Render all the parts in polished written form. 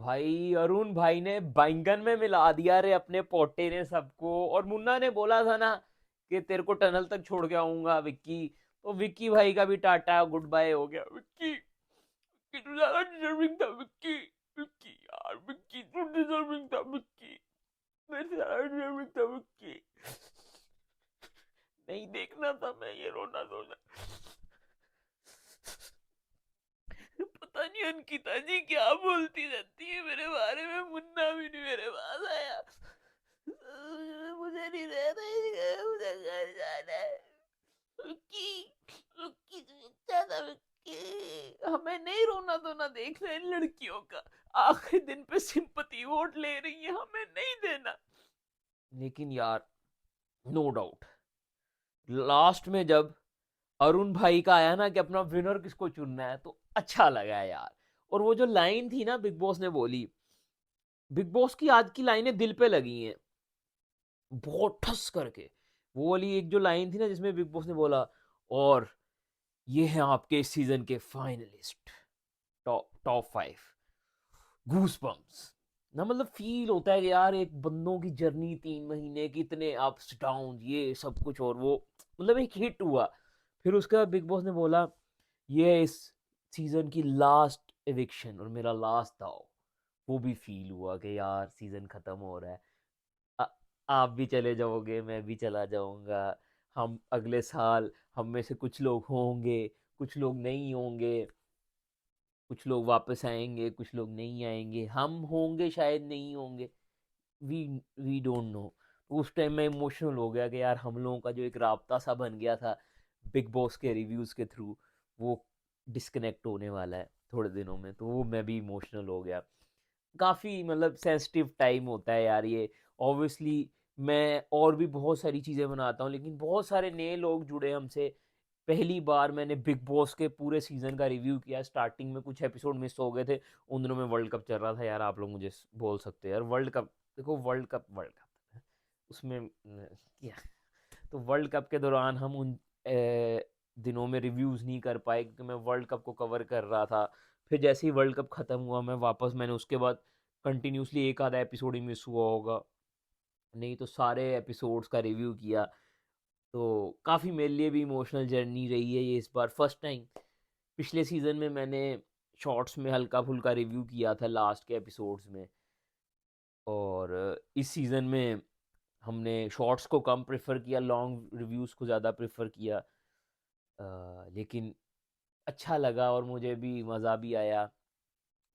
भाई अरुण भाई ने बैंगन में मिला दिया रे अपने पोटे ने सबको। और मुन्ना ने बोला था ना कि तेरे को टनल तक छोड़ के आऊंगा विक्की। तो विक्की भाई का भी टाटा गुड बाय हो गया। विक्की विक्की तू ज्यादा डिजर्विंग था विक्की। विक्की यार विक्की तू डिजर्विंग था विक्की। मेरे से ज्यादा डिजर्विंग था विक्की। नहीं देखना था मैं ये रोना धोना। पता नहीं अंकिता जी क्या बोलती रहती है मेरे बारे में। मुन्ना भी नहीं मेरे पास आया। मुझे नहीं रहना है, मुझे घर जाना है। विक्की विक्की तू अच्छा था विक्की। हमें नहीं रोना धोना देखना है इन लड़कियों का। आखिरी दिन पे सिंपति वोट ले रही है, हमें नहीं देना। लेकिन यार नो डाउट लास्ट में जब अरुण भाई का आया ना कि अपना विनर किसको चुनना है, तो अच्छा लगा यार। और वो जो लाइन थी ना बिग बॉस ने बोली, बिग बॉस की आज की लाइनें दिल पे लगी हैं बहुत ठस करके। वो वाली एक जो लाइन थी ना जिसमें बिग बॉस ने बोला, और ये हैं आपके इस सीजन के finalist, top top 5, goosebumps ना। मतलब फील होता है कि यार एक बंदों की जर्नी 3 महीने की, इतने अप्स डाउन ये सब कुछ, और वो मतलब एक हिट हुआ। फिर उसके बाद बिग बॉस ने बोला ये है इस सीजन की लास्ट एविक्शन और मेरा लास्ट दाव। वो भी फील हुआ कि यार सीजन खत्म हो रहा है। आ, आप भी चले जाओगे, मैं भी चला जाऊंगा। हम अगले साल हम में से कुछ लोग होंगे, कुछ लोग नहीं होंगे। कुछ लोग वापस आएंगे, कुछ लोग नहीं आएंगे, हम होंगे शायद नहीं होंगे। We we don't know. उस टाइम मैं इमोशनल हो गया कि यार हम लोगों का जो एक राब्ता सा बन गया था बिग बॉस के रिव्यूज के थ्रू, वो डिस्कनेक्ट होने वाला है थोड़े दिनों में। तो वो मैं भी इमोशनल हो गया। काफ़ी मतलब सेंसिटिव टाइम होता है यार ये। ऑब्वियसली मैं और भी बहुत सारी चीज़ें बनाता हूँ, लेकिन बहुत सारे नए लोग जुड़े हमसे। पहली बार मैंने बिग बॉस के पूरे सीजन का रिव्यू किया। स्टार्टिंग में कुछ एपिसोड मिस हो गए थे, उन दिनों में वर्ल्ड कप चल रहा था यार। आप लोग मुझे बोल सकते हैं यार वर्ल्ड कप, देखो वर्ल्ड कप उसमें क्या। तो वर्ल्ड कप के दौरान हम उन दिनों में रिव्यूज़ नहीं कर पाए क्योंकि मैं वर्ल्ड कप को कवर कर रहा था। फिर जैसे ही वर्ल्ड कप ख़त्म हुआ मैं वापस, मैंने उसके बाद कंटिन्यूसली एक आधा एपिसोड ही मिस हुआ होगा, नहीं तो सारे एपिसोड्स का रिव्यू किया। तो काफ़ी मेरे लिए भी इमोशनल जर्नी रही है ये इस बार फर्स्ट टाइम। पिछले सीज़न में मैंने शॉर्ट्स में हल्का फुल्का रिव्यू किया था लास्ट के एपिसोड्स में, और इस सीज़न में हमने शॉर्ट्स को कम प्रेफर किया, लॉन्ग रिव्यूज़ को ज़्यादा प्रेफर किया। लेकिन अच्छा लगा और मुझे भी मज़ा भी आया।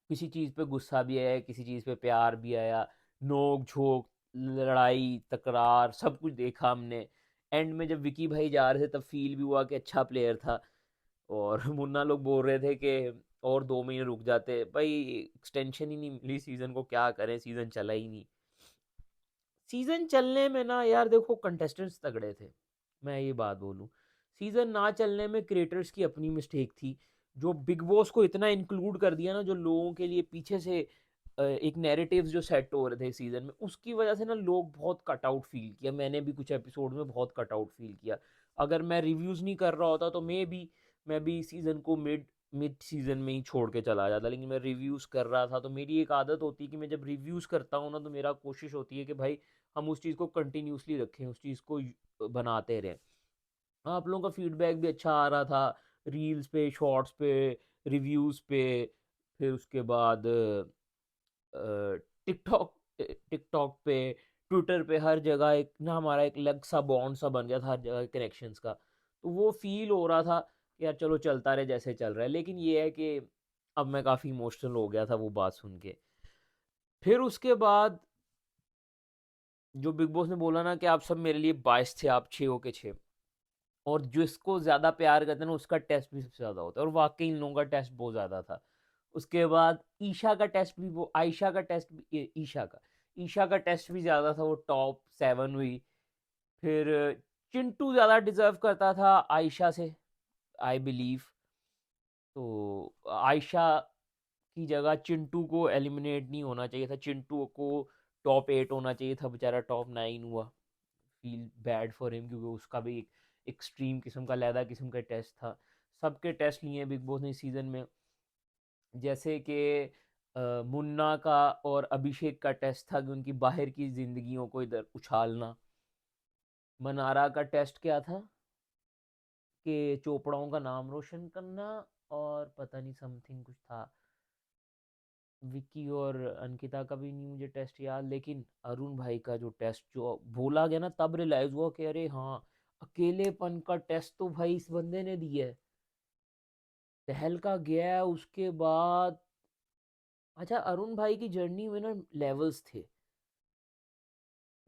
किसी चीज़ पे गुस्सा भी आया, किसी चीज़ पे प्यार भी आया। नोक झोंक, लड़ाई तकरार सब कुछ देखा हमने। एंड में जब विकी भाई जा रहे थे तब फील भी हुआ कि अच्छा प्लेयर था। और मुन्ना लोग बोल रहे थे कि और 2 महीने रुक जाते, भाई एक्सटेंशन ही नहीं मिली सीज़न को, क्या करें, सीज़न चला ही नहीं। सीज़न चलने में ना यार देखो कंटेस्टेंट्स तगड़े थे, मैं ये बात बोलूँ। सीज़न ना चलने में क्रिएटर्स की अपनी मिस्टेक थी। जो बिग बॉस को इतना इंक्लूड कर दिया ना, जो लोगों के लिए पीछे से एक नैरेटिव्स जो सेट हो रहे थे सीज़न में, उसकी वजह से ना लोग बहुत कट आउट फील किया। मैंने भी कुछ एपिसोड में बहुत कट आउट फील किया। अगर मैं रिव्यूज़ नहीं कर रहा होता तो मैं भी सीज़न को मिड मिड सीज़न में ही छोड़ के चला जाता। लेकिन मैं रिव्यूज़ कर रहा था, तो मेरी एक आदत होती है कि मैं जब रिव्यूज़ करता हूँ ना, तो मेरा कोशिश होती है कि भाई हम उस चीज़ को कंटिन्यूसली रखें, उस चीज़ को बनाते रहें। आप लोगों का फीडबैक भी अच्छा आ रहा था, रील्स पे, शॉर्ट्स पे, रिव्यूज़ पे। फिर उसके बाद टिकटॉक टिकटॉक पे, ट्विटर पे, हर जगह एक ना हमारा एक अलग सा बॉन्ड सा बन गया था हर जगह कनेक्शंस का। तो वो फील हो रहा था कि यार चलो चलता रहे जैसे चल रहा है। लेकिन ये है कि अब मैं काफ़ी इमोशनल हो गया था वो बात सुन के। फिर उसके बाद जो बिग बॉस ने बोला ना कि आप सब मेरे लिए 22 थे, आप 6 हो के 6। और जिसको ज़्यादा प्यार करते हैं ना उसका टेस्ट भी सबसे ज़्यादा होता है, और वाकई इन लोगों का टेस्ट बहुत ज़्यादा था। उसके बाद ईशा का टेस्ट भी, वो आयशा का टेस्ट भी, ईशा का टेस्ट भी ज़्यादा था, वो टॉप 7 हुई। फिर चिंटू ज़्यादा डिजर्व करता था आयशा से, आई बिलीव। तो आयशा की जगह चिंटू को एलिमिनेट नहीं होना चाहिए था, चिंटू को टॉप 8 होना चाहिए था, बेचारा टॉप 9 हुआ। फील बैड फॉर हिम क्योंकि उसका भी एक एक्सट्रीम किस्म का लैदा किस्म का टेस्ट था। सबके टेस्ट लिए बिग बॉस ने इस सीज़न में। जैसे कि मुन्ना का और अभिषेक का टेस्ट था कि उनकी बाहर की जिंदगियों को इधर उछालना। मनारा का टेस्ट क्या था कि चोपड़ाओं का नाम रोशन करना, और पता नहीं समथिंग कुछ था। विक्की और अंकिता का भी नहीं मुझे टेस्ट याद, लेकिन अरुण भाई का जो टेस्ट जो बोला गया ना, तब रियलाइज हुआ कि अरे हाँ, अकेलेपन का टेस्ट तो भाई इस बंदे ने दिया है। तहलका गया उसके बाद। अच्छा, अरुण भाई की जर्नी में ना लेवल्स थे।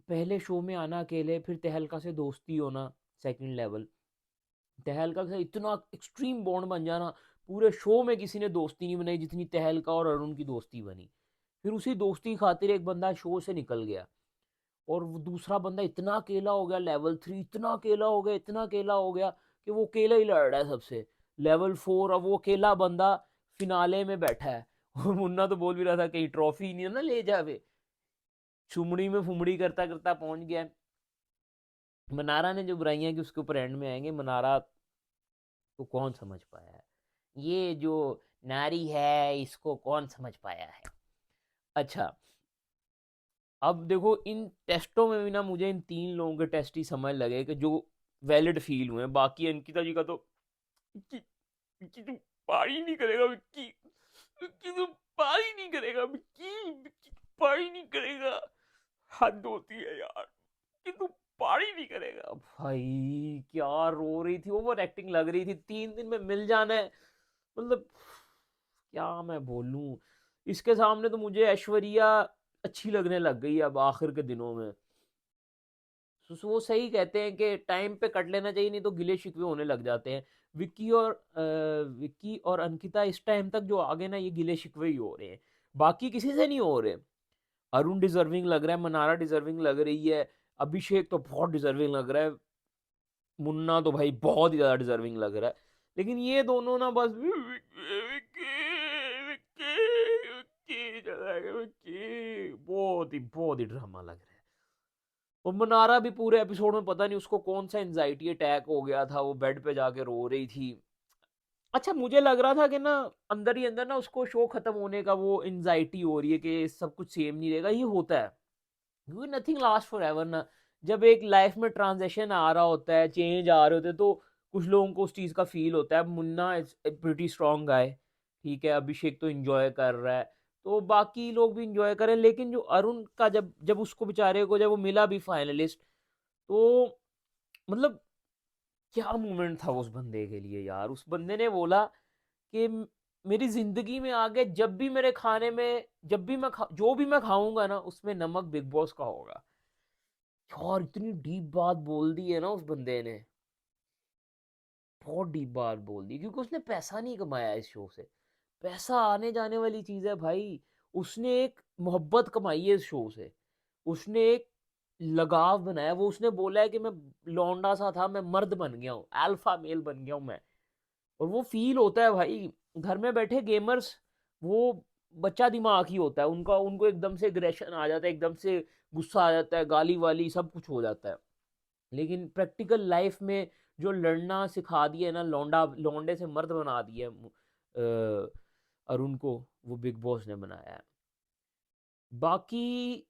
पहले शो में आना अकेले, फिर तहलका से दोस्ती होना, सेकंड लेवल। तहलका से इतना एक्सट्रीम बॉन्ड बन जाना, पूरे शो में किसी ने दोस्ती नहीं बनाई जितनी तहलका और अरुण की दोस्ती बनी। फिर उसी दोस्ती की खातिर एक बंदा शो से निकल गया, और वो दूसरा बंदा इतना अकेला हो गया, लेवल 3 इतना अकेला हो गया, इतना अकेला हो गया कि वो अकेला ही लड़ रहा है सबसे। लेवल 4, अब वो अकेला बंदा फिनाले में बैठा है। और मुन्ना तो बोल भी रहा था कहीं ट्रॉफी नहीं है ना ले जावे, चुमड़ी में फुमड़ी करता करता पहुंच गया। मनारा ने जो बुराइयां की उसके ऊपर एंड में आएंगे। मनारा को कौन समझ पाया है, ये जो नारी है इसको कौन समझ पाया है। अच्छा, अब देखो इन टेस्टों में भी ना मुझे इन 3 लोगों के टेस्ट ही समझ लगे कि जो वैलिड फील हुए। बाकी अंकिता जी का तो विक्की, विक्की तू पार ही नहीं करेगा, विक्की विक्की तू पार ही नहीं करेगा, विक्की विक्की पार ही नहीं करेगा। हद होती है यार कि तू पार ही नहीं करेगा। भाई क्या रो रही थी, ओवर एक्टिंग लग रही थी। 3 दिन में मिल जाना है, मतलब क्या मैं बोलूं। इसके सामने तो मुझे ऐश्वर्या अच्छी लगने लग गई अब आखिर के दिनों में। वो सही कहते हैं कि टाइम पे कट लेना चाहिए, नहीं तो गिले शिकवे होने लग जाते हैं। विक्की और अंकिता इस टाइम तक जो आगे ना, ये गिले शिकवे ही हो रहे हैं, बाकी किसी से नहीं हो रहे। अरुण डिजर्विंग लग रहा है, मनारा डिजर्विंग लग रही है, अभिषेक तो बहुत डिजर्विंग लग रहा है, मुन्ना तो भाई बहुत ही ज्यादा डिजर्विंग लग रहा है। लेकिन ये दोनों ना बस बहुत ही ड्रामा लग रहा है। और मनारा भी पूरे एपिसोड में पता नहीं उसको कौन सा एंजाइटी अटैक हो गया था, वो बेड पे जाके रो रही थी। अच्छा, मुझे लग रहा था कि ना अंदर ही अंदर ना उसको शो खत्म होने का वो एंजाइटी हो रही है कि सब कुछ सेम नहीं रहेगा। ये होता है क्योंकि नथिंग लास्ट फॉर एवर ना। जब एक लाइफ में ट्रांजेक्शन आ रहा होता है, चेंज आ रहे होते हैं, तो कुछ लोगों को उस चीज़ का फील होता है। मुन्ना इज प्रिटी स्ट्रॉन्ग गाय, ठीक है, अभिषेक तो इंजॉय कर रहा है, तो बाकी लोग भी इंजॉय करें। लेकिन जो अरुण का, जब जब उसको बेचारे को जब वो मिला भी फाइनलिस्ट, तो मतलब क्या मोमेंट था उस बंदे के लिए यार। उस बंदे ने बोला कि मेरी जिंदगी में आगे जब भी मेरे खाने में, जब भी मैं जो भी मैं खाऊंगा ना, उसमें नमक बिग बॉस का होगा। यार इतनी डीप बात बोल दी है ना उस बंदे ने, बहुत डीप बात बोल दी, क्योंकि उसने पैसा नहीं कमाया इस शो से। पैसा आने जाने वाली चीज है भाई। उसने एक मोहब्बत कमाई है इस शो से, उसने एक लगाव बनाया। वो उसने बोला है कि मैं लौंडा सा था, मैं मर्द बन गया हूँ, अल्फा मेल बन गया हूँ मैं। और वो फील होता है भाई। घर में बैठे गेमर्स, वो बच्चा दिमाग ही होता है उनका, उनको एकदम से एग्रेशन आ जाता है, एकदम से गुस्सा आ जाता है, गाली वाली सब कुछ हो जाता है। लेकिन प्रैक्टिकल लाइफ में जो लड़ना सिखा दिया है ना, लौंडा लौंडे से मर्द बना दिया है अरुण को, वो बिग बॉस ने बनाया है। बाकी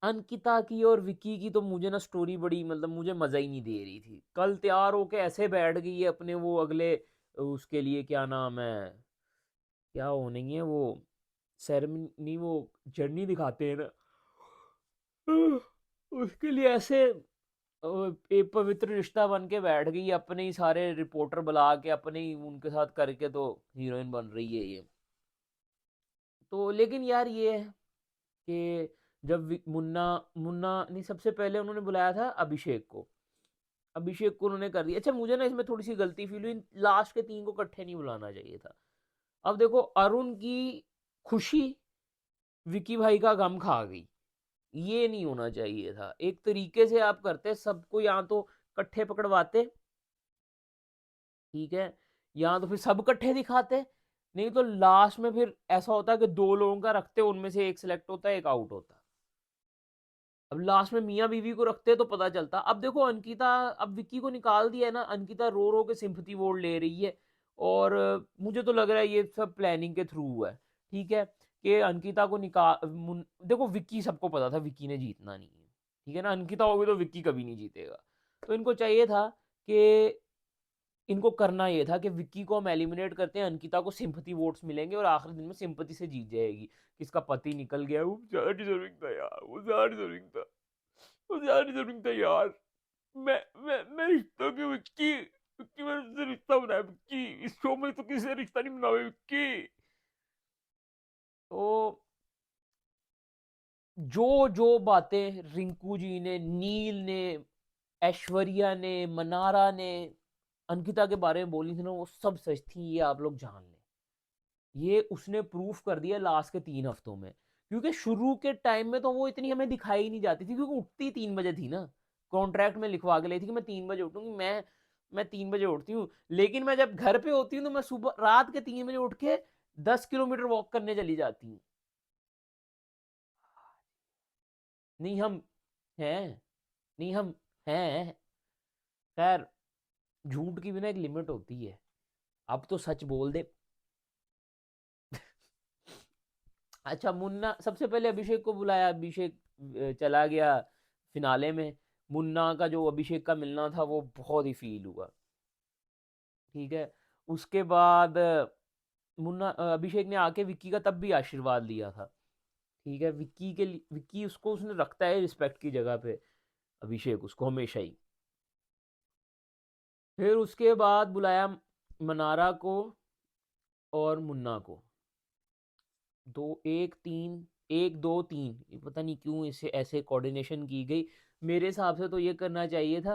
अंकिता की और विकी की तो मुझे ना स्टोरी बड़ी, मतलब मुझे मजा ही नहीं दे रही थी। कल तैयार होके ऐसे बैठ गई है अपने वो अगले उसके लिए, क्या नाम है, क्या होने है वो सेरेमनी, वो जर्नी दिखाते हैं ना, उसके लिए ऐसे एक पवित्र रिश्ता बन के बैठ गई, अपने ही सारे रिपोर्टर बुला के अपने ही उनके साथ करके तो हीरोइन बन रही है ये। तो लेकिन यार ये है कि जब मुन्ना मुन्ना नहीं, सबसे पहले उन्होंने बुलाया था अभिषेक को, अभिषेक को उन्होंने कर दिया। अच्छा, मुझे ना इसमें थोड़ी सी गलती फील हुई, लास्ट के 3 को इकट्ठे नहीं बुलाना चाहिए था। अब देखो अरुण की खुशी विकी भाई का गम खा गई, ये नहीं होना चाहिए था। एक तरीके से आप करते सबको, या तो इकट्ठे पकड़वाते, ठीक है, या तो फिर सब इकट्ठे दिखाते। नहीं तो लास्ट में फिर ऐसा होता कि 2 लोगों का रखते, उनमें से एक सिलेक्ट होता, एक आउट होता। अब लास्ट में मियाँ बीवी को रखते तो पता चलता। अब देखो अंकिता, अब विक्की को निकाल दिया है ना, अंकिता रो रो के सिंपथी वोट ले रही है। और मुझे तो लग रहा है ये सब प्लानिंग के थ्रू हुआ है, ठीक है, कि अंकिता को देखो विक्की सबको पता था विक्की ने जीतना नहीं है, ठीक है ना, अंकिता होगी तो विक्की कभी नहीं जीतेगा। तो इनको चाहिए था कि इनको करना ये था कि विक्की को हम एलिमिनेट करते हैं, अंकिता को सिंपैथी वोट्स मिलेंगे और आखिरी दिन में सिंपैथी से जीत जाएगी कि इसका पति निकल गया। वो ज्यादा डिजर्विंग था यार, वो ज्यादा डिजर्विंग था, वो ज्यादा डिजर्विंग था यार। मैं रिश्तों की विक्की, विक्की मैंने उससे रिश्ता बनाया विक्की, इस शो में तो किसी से रिश्ता नहीं बना हुआ विक्की। तो जो जो बातें रिंकू जी ने, नील ने, ऐश्वर्या ने, मनारा ने अंकिता के बारे में बोली थी ना, वो सब सच थी, ये आप लोग जान लें। ये उसने प्रूफ कर दिया लास्ट के 3 हफ्तों में, क्योंकि शुरू के टाइम में तो वो इतनी हमें दिखाई नहीं जाती थी, क्योंकि उठती 3 बजे थी ना, कॉन्ट्रैक्ट में लिखवा के ली थी कि मैं 3 बजे उठूंगी, मैं 3 बजे उठती हूँ। लेकिन मैं जब घर पे होती हूँ तो मैं सुबह रात के 3 बजे उठ के 10 किलोमीटर वॉक करने चली जाती हूँ। नहीं हम हैं, नहीं हम हैं। खैर, झूठ की भी ना एक लिमिट होती है, अब तो सच बोल दे। अच्छा, मुन्ना सबसे पहले अभिषेक को बुलाया, अभिषेक चला गया फिनाले में। मुन्ना का जो अभिषेक का मिलना था वो बहुत ही फील हुआ, ठीक है। उसके बाद अभिषेक ने आके विक्की का तब भी आशीर्वाद लिया था, ठीक है। विक्की के लिए, विक्की उसको उसने रखता है रिस्पेक्ट की जगह पे, अभिषेक उसको हमेशा ही। फिर उसके बाद बुलाया मनारा को और मुन्ना को, दो एक तीन, 1 2 3, ये पता नहीं क्यों इसे ऐसे कोऑर्डिनेशन की गई। मेरे हिसाब से तो ये करना चाहिए था।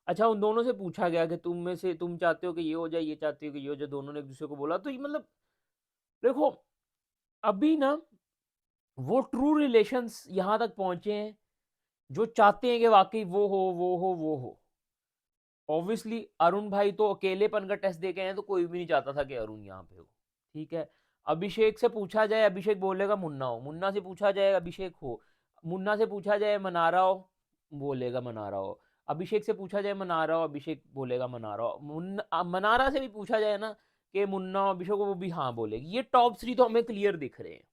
अच्छा, उन दोनों से पूछा गया कि तुम में से तुम चाहते हो कि ये हो जाए, ये चाहते हो कि ये हो जाए, दोनों ने एक दूसरे को बोला, तो ये मतलब देखो, अभी ना वो ट्रू रिलेशंस यहाँ तक पहुंचे हैं जो चाहते हैं कि वाकई वो हो, वो हो, वो हो। ऑब्वियसली अरुण भाई तो अकेलेपन का टेस्ट दे के हैं, तो कोई भी नहीं चाहता था कि अरुण यहाँ पे हो, ठीक है। अभिषेक से पूछा जाए, अभिषेक बोलेगा मुन्ना हो, मुन्ना से पूछा जाए अभिषेक हो, मुन्ना से पूछा जाए मनारा हो, बोलेगा मनारा हो, अभिषेक से पूछा जाए मनारा हो, अभिषेक बोलेगा मनारा हो, मनारा से भी पूछा जाए ना कि मुन्ना हो, अभिषेक हो, वो भी हाँ बोलेगी। ये टॉप 3 तो हमें क्लियर दिख रहे हैं,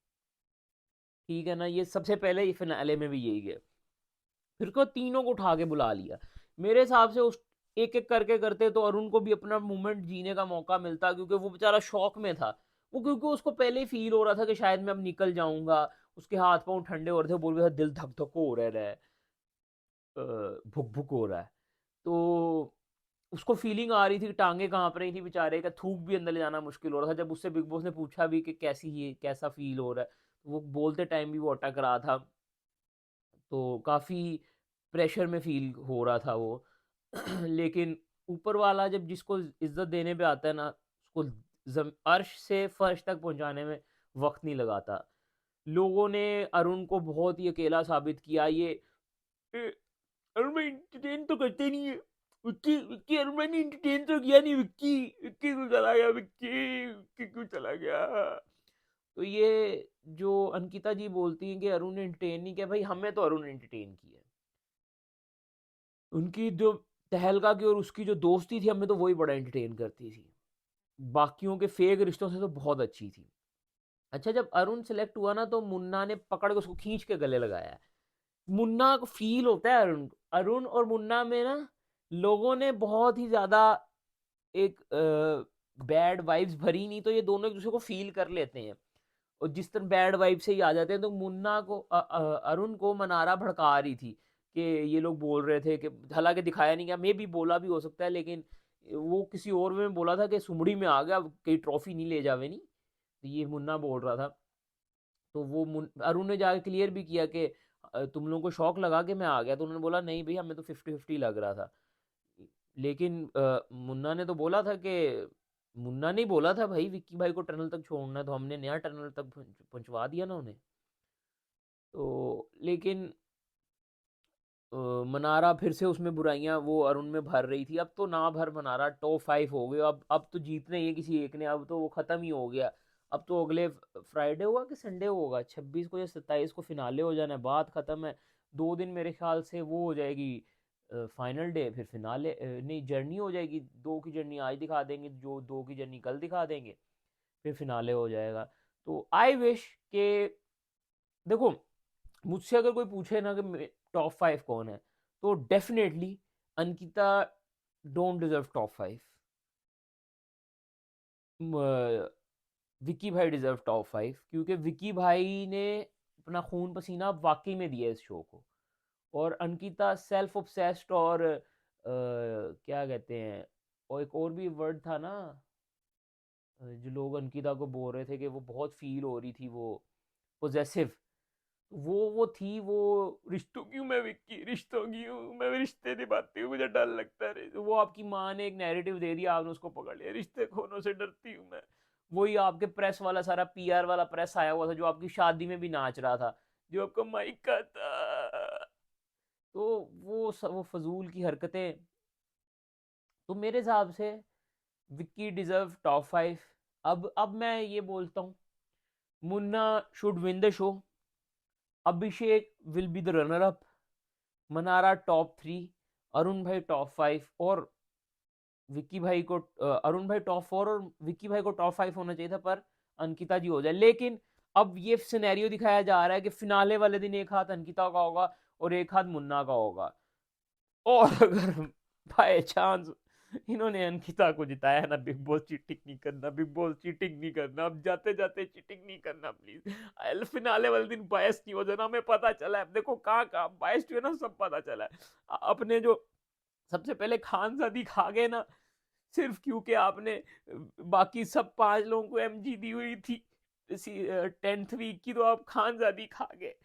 ठीक है ना। ये सबसे पहले फिनाले में भी यही है। फिर को तीनों को उठा के बुला लिया। मेरे हिसाब से उस एक एक करके करते तो अरुण को भी अपना मूवमेंट जीने का मौका मिलता, क्योंकि वो बेचारा शौक में था। वो क्योंकि उसको पहले ही फील हो रहा था कि शायद मैं अब निकल जाऊंगा, उसके हाथ पांव ठंडे हो रहे थे, बोल रहा था दिल धक धक हो रहा है, भुक भुक हो रहा है। तो उसको फीलिंग आ रही थी कि टांगे कांप रही थी बेचारे का, थूक भी अंदर ले जाना मुश्किल हो रहा था। जब उससे बिग बॉस ने पूछा भी कि कैसी ये कैसा फील हो रहा है, तो वो बोलते टाइम भी वो अटक रहा था, तो काफ़ी प्रेशर में फील हो रहा था वो। लेकिन ऊपर वाला जब जिसको इज्जत देने पे आता है ना, उसको अर्श से फर्श तक पहुंचाने में वक्त नहीं लगाता। लोगों ने अरुण को बहुत ही अकेला साबित किया। ये ए, अरुण भाई इंटरटेन तो करते नहीं है, विक्की विक्की अरुण भाई ने इंटरटेन तो किया नहीं, विक्की विक्की क्यों चला गया, विक्की विक्की क्यों चला गया। तो ये जो अंकिता जी बोलती हैं कि अरुण ने एंटरटेन नहीं किया, भाई हमें तो अरुण ने एंटरटेन किया। उनकी जो तहलका की और उसकी जो दोस्ती थी, हमें तो वही बड़ा एंटरटेन करती थी, बाकियों के फेक रिश्तों से तो बहुत अच्छी थी। अच्छा, जब अरुण सेलेक्ट हुआ ना, तो मुन्ना ने पकड़ के उसको खींच के गले लगाया। मुन्ना को फील होता है अरुण, अरुण और मुन्ना में ना लोगों ने बहुत ही ज्यादा एक बैड वाइब्स भरी नहीं, तो ये दोनों एक दूसरे को फील कर लेते हैं, और जिस तरह बैड वाइब से ही आ जाते हैं। तो मुन्ना को अरुण को मनारा भड़का रही थी कि ये लोग बोल रहे थे कि, हालांकि दिखाया नहीं गया, मे भी बोला भी हो सकता है, लेकिन वो किसी और में बोला था कि सुमड़ी में आ गया, कहीं ट्रॉफी नहीं ले जावे नहीं, तो ये मुन्ना बोल रहा था। तो वो अरुण ने जाकर क्लियर भी किया कि तुम लोगों को शौक लगा कि मैं आ गया, तो उन्होंने बोला नहीं भाई, हमें तो 50-50 लग रहा था। लेकिन मुन्ना ने तो बोला था कि, मुन्ना ने बोला था भाई विक्की भाई को टनल तक छोड़ना है, तो हमने नया टनल तक पहुंचवा दिया ना उन्हें। तो लेकिन मनारा फिर से उसमें बुराइयां वो अरुण में भर रही थी। अब तो ना भर, मनारा टॉप 5 हो गए, अब तो जीतना ही है किसी एक ने, अब तो वो खत्म ही हो गया। अब तो अगले फ्राइडे होगा कि संडे होगा, 26 को या 27 को फिनाले हो जाना है, बात खत्म है। 2 दिन मेरे ख्याल से वो हो जाएगी फाइनल डे, फिर फिनाले नहीं, जर्नी हो जाएगी, 2 की जर्नी आज दिखा देंगे, जो 2 की जर्नी कल दिखा देंगे, फिर फिनाले हो जाएगा। तो आई विश के देखो, मुझसे अगर कोई पूछे ना कि टॉप 5 कौन है, तो definitely Ankita don't deserve top 5। Vicky भाई डिजर्व टॉप 5, क्योंकि विक्की भाई ने अपना खून पसीना वाकई में दिया इस शो को। और अंकिता सेल्फ ऑब्सेस्ड और क्या कहते हैं, और एक और भी वर्ड था ना, जो लोग अंकिता को बोल रहे थे कि वो बहुत फील हो रही थी, वो पोजेसिव, वो थी वो, रिश्तों की हूँ मैं विक्की, रिश्तों की हूँ मैं, रिश्ते निभाती हूँ, मुझे डर लगता है। तो वो आपकी माँ ने एक नैरेटिव दे दिया, आपने उसको पकड़ लिया, रिश्ते खोने से डरती हूँ मैं। वही आपके प्रेस वाला सारा पीआर वाला प्रेस आया हुआ था, जो आपकी शादी में भी नाच रहा था, जो आपका माइका था। तो वो फजूल की हरकतें। तो मेरे हिसाब से विक्की डिजर्व टॉप 5। अब मैं ये बोलता हूँ, Munna should win the show, Abhishek will be the runner up, Mannara top 3, Arun भाई टॉप 5, और विक्की भाई को अरुण भाई टॉप 4, और विक्की भाई को टॉप 5 होना चाहिए था, पर अंकिता जी हो जाए। लेकिन अब ये सिनेरियो दिखाया जा रहा है कि फिनाले वाले दिन एक हाथ अंकिता का होगा और एक हाथ मुन्ना का होगा। और अगर बाय चांस इन्होंने अंकिता को जिताया ना, बिग बॉस चीटिंग नहीं करना, बिग बॉस चीटिंग नहीं करना, अब जाते जाते चीटिंग नहीं करना प्लीज। फिनाले वाले दिन बायस नहीं हो जाना, हमें पता चला है, देखो कहाँ कहाँ बायस जो है ना, सब पता चला है। अपने जो सबसे पहले खानजादी खा गए ना, सिर्फ क्योंकि आपने बाकी सब 5 लोगों को एमजी दी हुई थी 10th वीक की, तो आप खानजादी खा गए।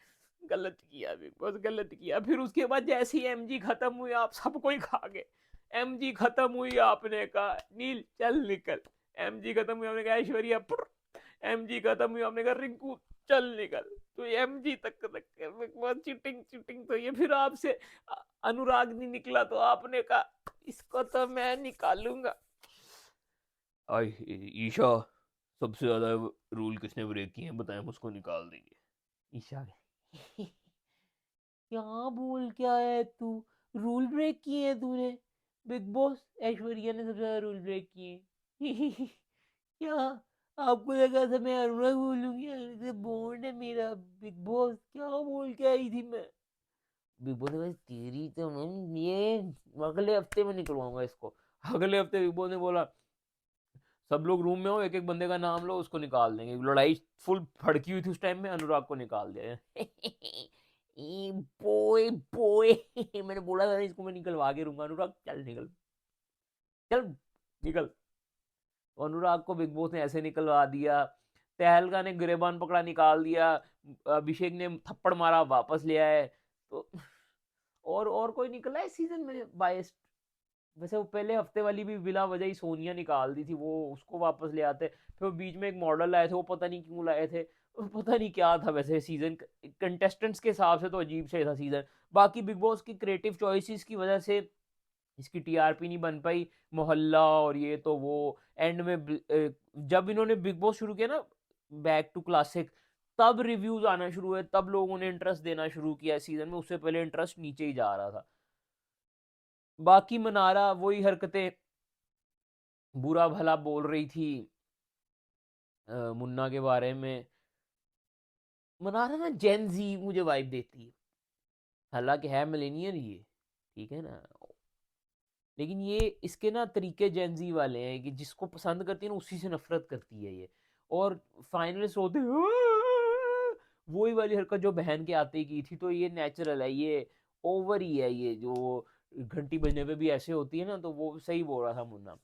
गलत किया, बिग बॉस गलत किया। फिर उसके बाद जैसे ही एमजी खत्म हुई, आप सबको ही खा गए। एमजी खत्म हुई, आपने कहा नील चल निकल। एमजी खत्म हुई, आपने कहा ऐश्वर्या, एमजी खत्म हुई, आपने कहा रिंकू चल निकल। तो एमजी तक बिग बॉस चीटिंग चीटिंग। तो ये फिर आपसे अनुराग नहीं निकला, तो आपने कहा इसको तो मैं निकालूंगा। आई ईशा, सबसे ज्यादा रूल किसने ब्रेक किए हैं बताएं, हम उसको निकाल देंगे। ईशा क्या बोल क्या है तू, रूल ब्रेक किए हैं तूने? बिग बॉस ऐश्वर्या ने सबसे ज्यादा रूल ब्रेक किए। क्या आपको लगा था मैं अनुराग बोलूंगी? बॉन्ड है मेरा बिग बॉस, क्या बोल के आई थी मैं? बिग बॉस ने तेरी तो मैं ये अगले हफ्ते में निकलवाऊंगा इसको। अगले हफ्ते बिग बॉस ने बोला सब लोग रूम में हो, एक एक बंदे का नाम लो, उसको निकाल देंगे। लड़ाई फुल भड़की हुई थी उस टाइम में, अनुराग को निकाल दिया। बोए बोए। मैंने बोला था इसको मैं निकलवा के रहूंगा। अनुराग चल निकल, चल निकल। अनुराग को बिग बॉस ने ऐसे निकलवा दिया। तहलका ने गिरेबान पकड़ा, निकाल दिया। अभिषेक ने थप्पड़ मारा, वापस ले आए। तो और कोई निकला है सीजन में बायस्ट? वैसे वो पहले हफ्ते वाली भी बिला वजह ही सोनिया निकाल दी थी, वो उसको वापस ले आते। फिर वो बीच में एक मॉडल लाए थे, वो पता नहीं क्यों लाए थे, पता नहीं क्या था। वैसे सीजन कंटेस्टेंट्स के हिसाब से तो अजीब से था सीजन। बाकी बिग बॉस की क्रिएटिव चॉइसेस की वजह से इसकी टीआरपी नहीं बन पाई। मोहल्ला और ये तो वो एंड में जब इन्होंने बिग बॉस शुरू किया ना, बैक टू क्लासिक, तब रिव्यूज आना शुरू हुए, तब लोगों ने इंटरेस्ट देना शुरू किया सीजन में। उससे पहले इंटरेस्ट नीचे ही जा रहा था। बाकी मनारा वही हरकतें, बुरा भला बोल रही थी मुन्ना के बारे में। मनारा ना जेन जी मुझे वाइब देती है, हालांकि है मिलेनियर ये, ठीक है ना, लेकिन ये इसके ना तरीके जेंजी वाले हैं कि जिसको पसंद करती है ना उसी से नफरत करती है ये। और फाइनलिस्ट होते वही वाली हरकत जो बहन के आते ही की थी। तो ये नेचुरल है, ये ओवर ही है, ये जो घंटी बजने पे भी ऐसे होती है ना, तो वो सही बोल रहा था मुन्ना।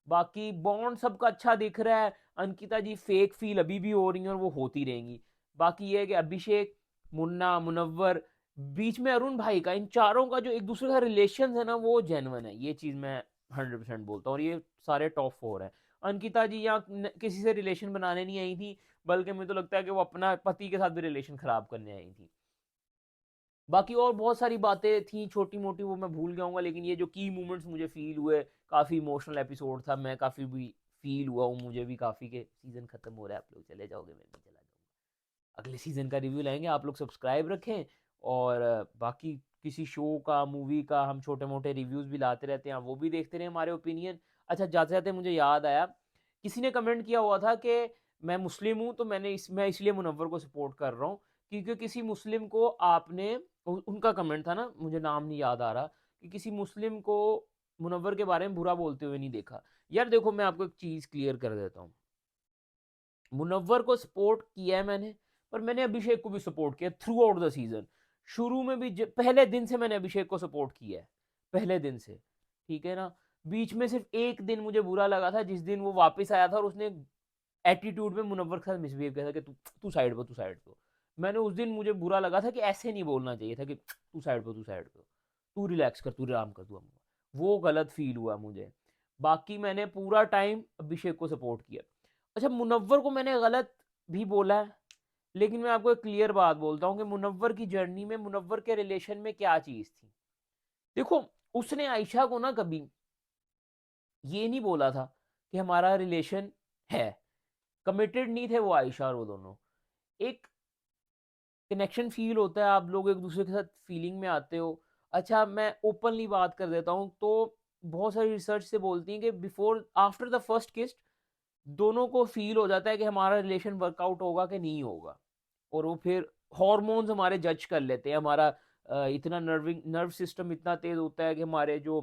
बाकी बॉन्ड सबका अच्छा दिख रहा है। अंकिता जी फेक फील अभी भी हो रही है और वो होती रहेंगी। बाकी ये है कि अभिषेक, मुन्ना, मुनव्वर, बीच में अरुण भाई का, इन चारों का जो एक दूसरे का रिलेशन है ना, वो जेन्युइन है। ये चीज मैं 100% बोलता हूँ। और ये सारे टॉप 4 है। अंकिता जी यहाँ किसी से रिलेशन बनाने नहीं आई थी, बल्कि मुझे तो लगता है कि वो अपना पति के साथ भी रिलेशन खराब करने आई थी। बाकी और बहुत सारी बातें थी छोटी मोटी, वो मैं भूल गया हूँ। लेकिन ये जो की मोमेंट्स मुझे फील हुए, काफी इमोशनल एपिसोड था, मैं काफी भी फील हुआ हूँ। मुझे भी काफी के सीजन खत्म हो रहा है, आप लोग चले जाओगे, मैं भी चला जाऊंगा। अगले सीजन का रिव्यू लाएंगे, आप लोग सब्सक्राइब रखें। और बाकी किसी शो का, मूवी का हम छोटे मोटे रिव्यूज भी लाते रहते हैं, वो भी देखते रहे, हमारे ओपिनियन। अच्छा, जाते जाते मुझे याद आया, किसी ने कमेंट किया हुआ था कि मैं मुस्लिम हूँ तो मैं इसलिए मुनव्वर को सपोर्ट कर रहा हूँ, क्योंकि किसी मुस्लिम को आपने उनका कमेंट था ना, मुझे नाम नहीं याद आ रहा, कि किसी मुस्लिम को मुनव्वर के बारे में बुरा बोलते हुए नहीं देखा। यार देखो, मैं आपको एक चीज़ क्लियर कर देता हूँ, मुनव्वर को सपोर्ट किया है मैंने, पर मैंने अभिषेक को भी सपोर्ट किया थ्रू आउट द सीजन। शुरू में भी पहले दिन से मैंने अभिषेक को सपोर्ट किया है, पहले दिन से, ठीक है ना। बीच में सिर्फ एक दिन मुझे बुरा लगा था, जिस दिन वो वापस आया था और उसने एटीट्यूड में मुनव्वर के साथ मिसबिहेव किया था कि तू साइड पे, तू साइड पे। मैंने उस दिन, मुझे बुरा लगा था कि ऐसे नहीं बोलना चाहिए था कि तू साइड पे, तू साइड पे, तू रिलैक्स कर, तू आराम कर, तू। वो गलत फील हुआ मुझे। बाकी मैंने पूरा टाइम अभिषेक को सपोर्ट किया। अच्छा, मुनव्वर को मैंने गलत भी बोला है, लेकिन मैं आपको एक क्लियर बात बोलता हूँ कि मुनव्वर की जर्नी में, मुनव्वर के रिलेशन में क्या चीज थी। देखो, उसने आयशा को ना कभी ये नहीं बोला था कि हमारा रिलेशन है, कमिटेड नहीं थे वो आयशा और वो दोनों। एक कनेक्शन फील होता है, आप लोग एक दूसरे के साथ फीलिंग में आते हो। अच्छा, मैं ओपनली बात कर देता हूँ, तो बहुत सारी रिसर्च से बोलती हैं कि बिफोर आफ्टर द फर्स्ट किस दोनों को फील हो जाता है कि हमारा रिलेशन वर्कआउट होगा कि नहीं होगा, और वो फिर हॉर्मोन्स हमारे जज कर लेते हैं। हमारा इतना नर्व सिस्टम इतना तेज होता है कि हमारे जो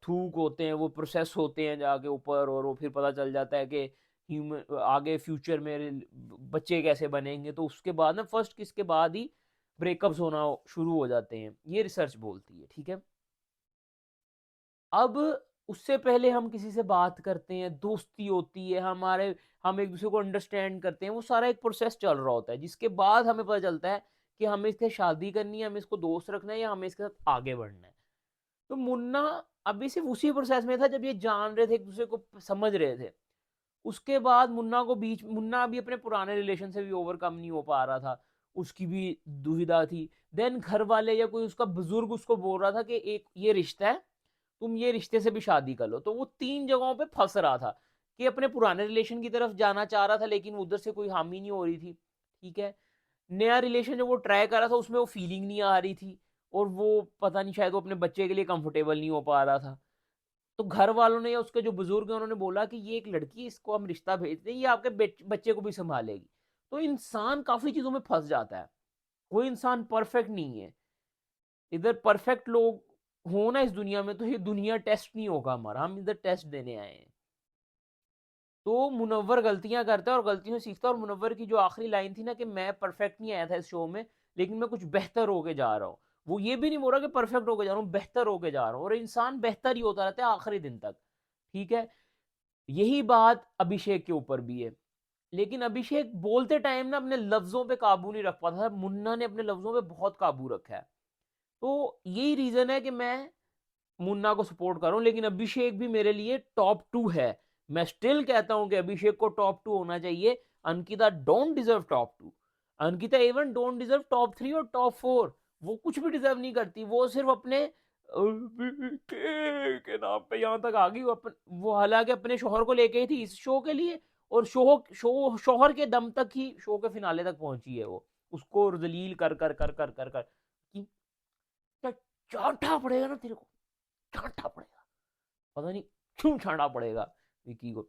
थूक होते हैं वो प्रोसेस होते हैं जाके ऊपर, और वो फिर पता चल जाता है कि ह्यूमन आगे फ्यूचर में बच्चे कैसे बनेंगे। तो उसके बाद ना, फर्स्ट किस के बाद ही ब्रेकअप्स होना शुरू हो जाते हैं, ये रिसर्च बोलती है, ठीक है। अब उससे पहले हम किसी से बात करते हैं, दोस्ती होती है हमारे, हम एक दूसरे को अंडरस्टैंड करते हैं, वो सारा एक प्रोसेस चल रहा होता है, जिसके बाद हमें पता चलता है कि हमें इससे शादी करनी है, हमें इसको दोस्त रखना है, या हमें इसके साथ आगे बढ़ना है। तो मुन्ना अभी सिर्फ उसी प्रोसेस में था, जब ये जान रहे थे, एक दूसरे को समझ रहे थे। उसके बाद मुन्ना अभी अपने पुराने रिलेशन से भी ओवरकम नहीं हो पा रहा था, उसकी भी दुविधा थी। देन घर वाले या कोई उसका बुजुर्ग उसको बोल रहा था कि एक ये रिश्ता है, तुम ये रिश्ते से भी शादी कर लो। तो वो तीन जगहों पे फंस रहा था, कि अपने पुराने रिलेशन की तरफ जाना चाह रहा था, लेकिन उधर से कोई हामी नहीं हो रही थी, ठीक है। नया रिलेशन जो वो ट्राई कर रहा था, उसमें वो फीलिंग नहीं आ रही थी, और वो पता नहीं, शायद वो अपने बच्चे के लिए कंफर्टेबल नहीं हो पा रहा था। तो घर वालों ने या उसके जो बुजुर्ग हैं, उन्होंने बोला कि ये एक लड़की, इसको हम रिश्ता भेजते हैं, ये आपके बच्चे को भी संभालेगी। तो इंसान काफी चीजों में फंस जाता है, कोई इंसान परफेक्ट नहीं है। इधर परफेक्ट लोग हो ना इस दुनिया में, तो ये दुनिया टेस्ट नहीं होगा हमारा, हम इधर टेस्ट देने आए हैं। तो मुनव्वर गलतियां करता है और गलतियों से सीखता है। और मुनव्वर की जो आखिरी लाइन थी ना, कि मैं परफेक्ट नहीं आया था इस शो में, लेकिन मैं कुछ बेहतर होके जा रहा हूँ। वो ये भी नहीं बोल रहा कि परफेक्ट होके जा रहा हूँ, बेहतर होके जा रहा हूँ, और इंसान बेहतर ही होता रहता है आखिरी दिन तक, ठीक है। यही बात अभिषेक के ऊपर भी है। लेकिन अभिषेक बोलते टाइम ना अपने लफ्जों पे काबू नहीं रख पाता था, मुन्ना ने अपने लफ्जों पे बहुत काबू रखा है। तो यही रीजन है कि मैं मुन्ना को सपोर्ट कर रहा हूं, लेकिन अभिषेक भी मेरे लिए टॉप 2 है। मैं स्टिल कहता हूं कि अभिषेक को टॉप 2 होना चाहिए। Ankita don't deserve top 2। Ankita even don't deserve top 3 और टॉप 4। वो कुछ भी डिजर्व नहीं करती, वो सिर्फ अपने के नाम पे यहाँ तक आ गई। वो हालांकि अपने शोहर को लेके ही थी इस शो के लिए, और शोहर के दम तक ही शो के फिनाले तक पहुंची है वो, उसको जलील कर कर कर कर कर कर कि चाटा पड़ेगा ना तेरे को, छांटना पड़ेगा, पता नहीं क्यों छांटना पड़ेगा विकी को।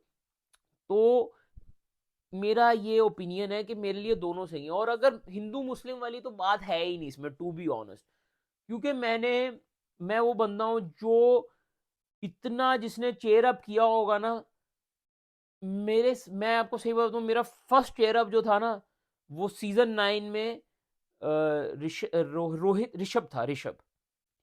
तो मेरा ये ओपिनियन है कि मेरे लिए दोनों सही है। और अगर हिंदू मुस्लिम वाली तो बात है ही नहीं इसमें, टू बी ऑनेस्ट। क्योंकि मैं वो बंदा हूं जो इतना, जिसने चेयर अप किया होगा ना, मैं आपको सही बताऊं, मेरा फर्स्ट चेयर अप जो था ना, वो सीजन 9 में रोहित ऋषभ था, ऋषभ,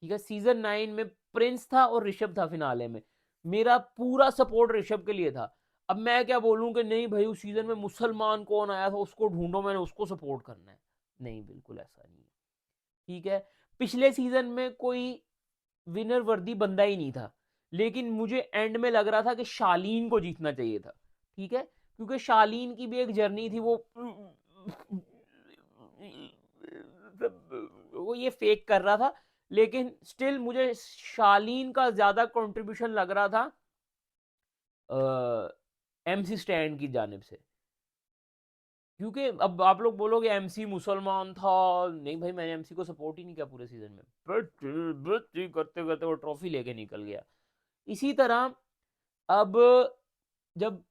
ठीक है। सीजन 9 में प्रिंस था और ऋषभ था फिनाले में। मेरा पूरा सपोर्ट ऋषभ के लिए था। अब मैं क्या बोलूं कि नहीं भाई, उस सीजन में मुसलमान कौन आया था उसको ढूंढो, मैंने उसको सपोर्ट करना है। नहीं, बिल्कुल ऐसा नहीं है, ठीक है। पिछले सीजन में कोई विनर वर्दी बंदा ही नहीं था, लेकिन मुझे एंड में लग रहा था कि शालीन को जीतना चाहिए था, ठीक है। क्योंकि शालीन की भी एक जर्नी थी, वो ये फेक कर रहा था, लेकिन स्टिल मुझे शालीन का ज्यादा कंट्रीब्यूशन लग रहा था एमसी स्टैंड की जानिब से। क्योंकि अब आप लोग बोलोगे एमसी मुसलमान था, नहीं भाई, मैंने एमसी को सपोर्ट ही नहीं किया पूरे सीजन में, बट करते करते वो ट्रॉफी लेके निकल गया। इसी तरह अब जब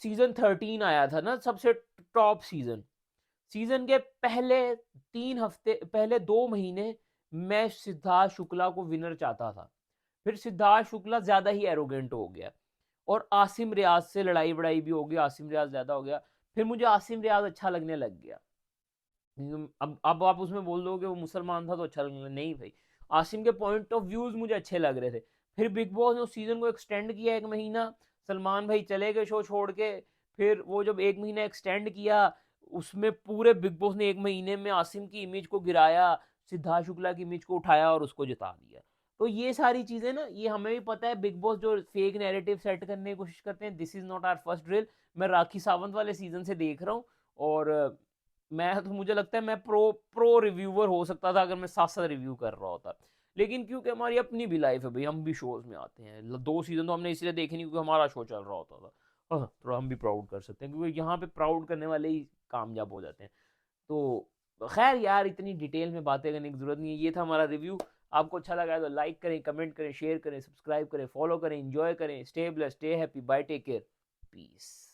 सीजन 13 आया था ना, सबसे टॉप सीजन। सीजन के पहले 3 हफ्ते, पहले 2 महीने मैं सिद्धार्थ शुक्ला को विनर चाहता था। फिर सिद्धार्थ शुक्ला ज्यादा ही एरोगेंट हो गया और आसिम रियाज से लड़ाई वड़ाई भी हो गई, आसिम रियाज ज्यादा हो गया। फिर मुझे आसिम रियाज अच्छा लगने लग गया। अब आप उसमें बोल दोगे वो मुसलमान था तो अच्छा लगने लगा, नहीं भाई, आसिम के पॉइंट ऑफ व्यूज मुझे अच्छे लग रहे थे। फिर बिग बॉस ने उस सीजन को एक्सटेंड किया 1 महीना, सलमान भाई चले गए शो छोड़ के। फिर वो जब 1 महीना एक्सटेंड किया, उसमें पूरे बिग बॉस ने 1 महीने में आसिम की इमेज को गिराया, सिद्धार्थ शुक्ला की इमेज को उठाया और उसको जिता दिया। तो ये सारी चीजें ना, ये हमें भी पता है, बिग बॉस जो फेक नैरेटिव सेट करने की कोशिश करते हैं, this is not our first drill. मैं राखी सावंत वाले सीजन से देख रहा हूँ, और मैं तो, मुझे लगता है मैं प्रो रिव्यूअर हो सकता था अगर मैं साथ साथ रिव्यू कर रहा होता। लेकिन क्योंकि हमारी अपनी भी लाइफ है भाई, हम भी शोज में आते हैं, 2 सीजन तो हमने इसलिए देखे नहीं क्योंकि हमारा शो चल रहा होता था। थोड़ा हम भी प्राउड कर सकते हैं, क्योंकि यहाँ पे प्राउड करने वाले ही कामयाब हो जाते हैं। तो खैर यार, इतनी डिटेल में बातें करने की जरूरत नहीं है, ये था हमारा रिव्यू। आपको अच्छा लगा है तो लाइक करें, कमेंट करें, शेयर करें, सब्सक्राइब करें, फॉलो करें, एंजॉय करें। Stay blessed, stay happy, bye, take care, piece.